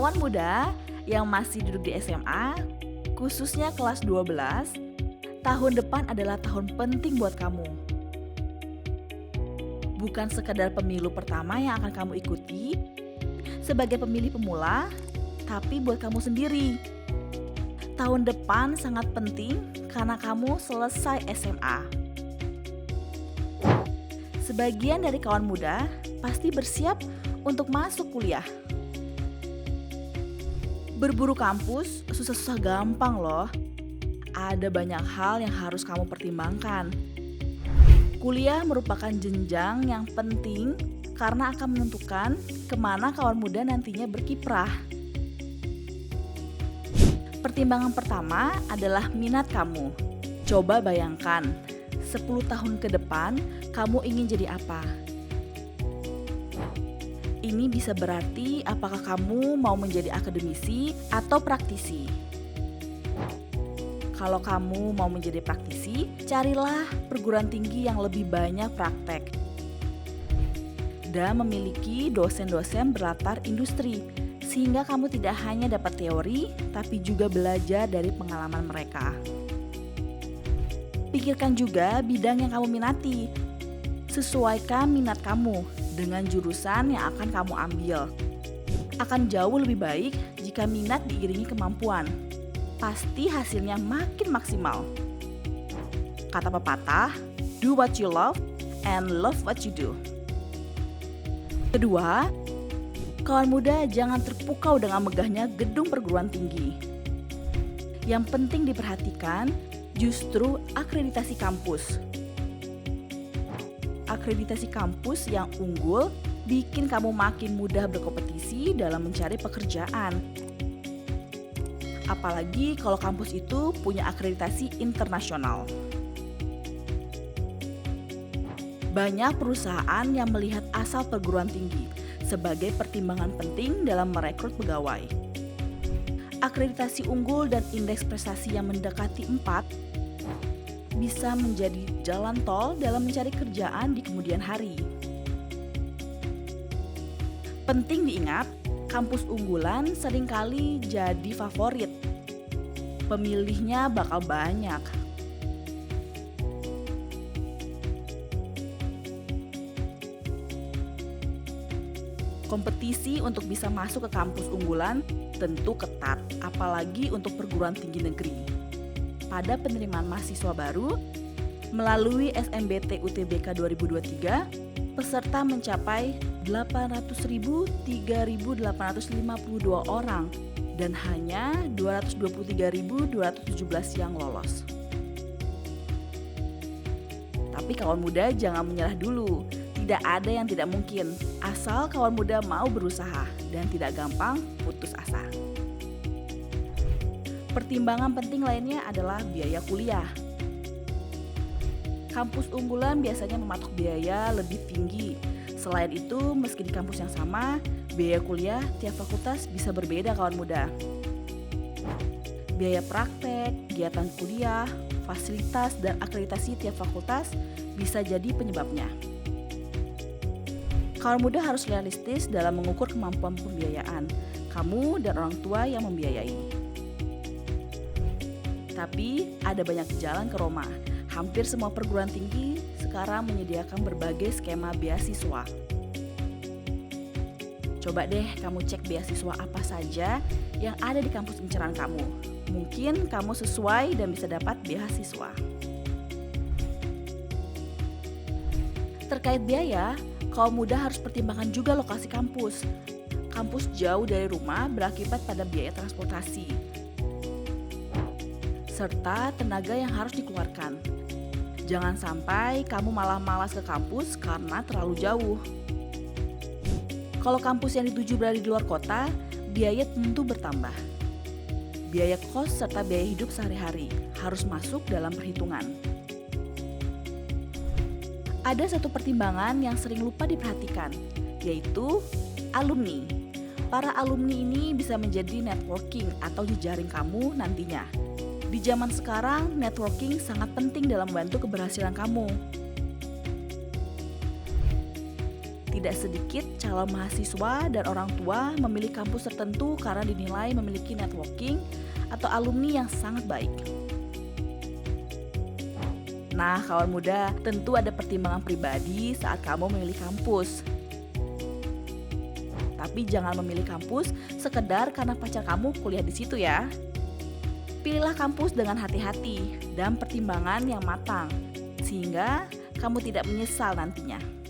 Kawan muda yang masih duduk di SMA, khususnya kelas 12, tahun depan adalah tahun penting buat kamu. Bukan sekedar pemilu pertama yang akan kamu ikuti sebagai pemilih pemula, tapi buat kamu sendiri. Tahun depan sangat penting karena kamu selesai SMA. Sebagian dari kawan muda pasti bersiap untuk masuk kuliah. Berburu kampus susah-susah gampang loh. Ada banyak hal yang harus kamu pertimbangkan. Kuliah merupakan jenjang yang penting karena akan menentukan kemana kawan muda nantinya berkiprah. Pertimbangan pertama adalah minat kamu. Coba bayangkan, 10 tahun ke depan kamu ingin jadi apa? Ini bisa berarti apakah kamu mau menjadi akademisi atau praktisi. Kalau kamu mau menjadi praktisi, carilah perguruan tinggi yang lebih banyak praktek dan memiliki dosen-dosen berlatar industri, sehingga kamu tidak hanya dapat teori, tapi juga belajar dari pengalaman mereka. Pikirkan juga bidang yang kamu minati. Sesuaikan minat kamu dengan jurusan yang akan kamu ambil. Akan jauh lebih baik jika minat diiringi kemampuan. Pasti hasilnya makin maksimal. Kata pepatah, do what you love and love what you do. Kedua, kawan muda jangan terpukau dengan megahnya gedung perguruan tinggi. Yang penting diperhatikan justru akreditasi kampus. Akreditasi kampus yang unggul bikin kamu makin mudah berkompetisi dalam mencari pekerjaan. Apalagi kalau kampus itu punya akreditasi internasional. Banyak perusahaan yang melihat asal perguruan tinggi sebagai pertimbangan penting dalam merekrut pegawai. Akreditasi unggul dan indeks prestasi yang mendekati 4 bisa menjadi jalan tol dalam mencari kerjaan di kemudian hari. Penting diingat, kampus unggulan seringkali jadi favorit. Pemilihnya bakal banyak. Kompetisi untuk bisa masuk ke kampus unggulan tentu ketat, apalagi untuk perguruan tinggi negeri. Pada penerimaan mahasiswa baru, melalui SNMPTN UTBK 2023, peserta mencapai 800.003.852 orang dan hanya 223.217 yang lolos. Tapi kawan muda jangan menyerah dulu, tidak ada yang tidak mungkin, asal kawan muda mau berusaha dan tidak gampang putus asa. Pertimbangan penting lainnya adalah biaya kuliah. Kampus unggulan biasanya mematok biaya lebih tinggi. Selain itu, meski di kampus yang sama, biaya kuliah tiap fakultas bisa berbeda kawan muda. Biaya praktek, kegiatan kuliah, fasilitas, dan akreditasi tiap fakultas bisa jadi penyebabnya. Kawan muda harus realistis dalam mengukur kemampuan pembiayaan kamu dan orang tua yang membiayai. Tapi ada banyak jalan ke Roma. Hampir semua perguruan tinggi sekarang menyediakan berbagai skema beasiswa. Coba deh kamu cek beasiswa apa saja yang ada di kampus inceran kamu. Mungkin kamu sesuai dan bisa dapat beasiswa. Terkait biaya, kaum muda harus pertimbangkan juga lokasi kampus. Kampus jauh dari rumah berakibat pada biaya transportasi, serta tenaga yang harus dikeluarkan. Jangan sampai kamu malah malas ke kampus karena terlalu jauh. Kalau kampus yang dituju berada di luar kota, biaya tentu bertambah. Biaya kos serta biaya hidup sehari-hari harus masuk dalam perhitungan. Ada satu pertimbangan yang sering lupa diperhatikan, yaitu alumni. Para alumni ini bisa menjadi networking atau jejaring kamu nantinya. Di zaman sekarang, networking sangat penting dalam membantu keberhasilan kamu. Tidak sedikit calon mahasiswa dan orang tua memilih kampus tertentu karena dinilai memiliki networking atau alumni yang sangat baik. Nah, kawan muda, tentu ada pertimbangan pribadi saat kamu memilih kampus. Tapi jangan memilih kampus sekedar karena pacar kamu kuliah di situ ya. Pilihlah kampus dengan hati-hati dan pertimbangan yang matang, sehingga kamu tidak menyesal nantinya.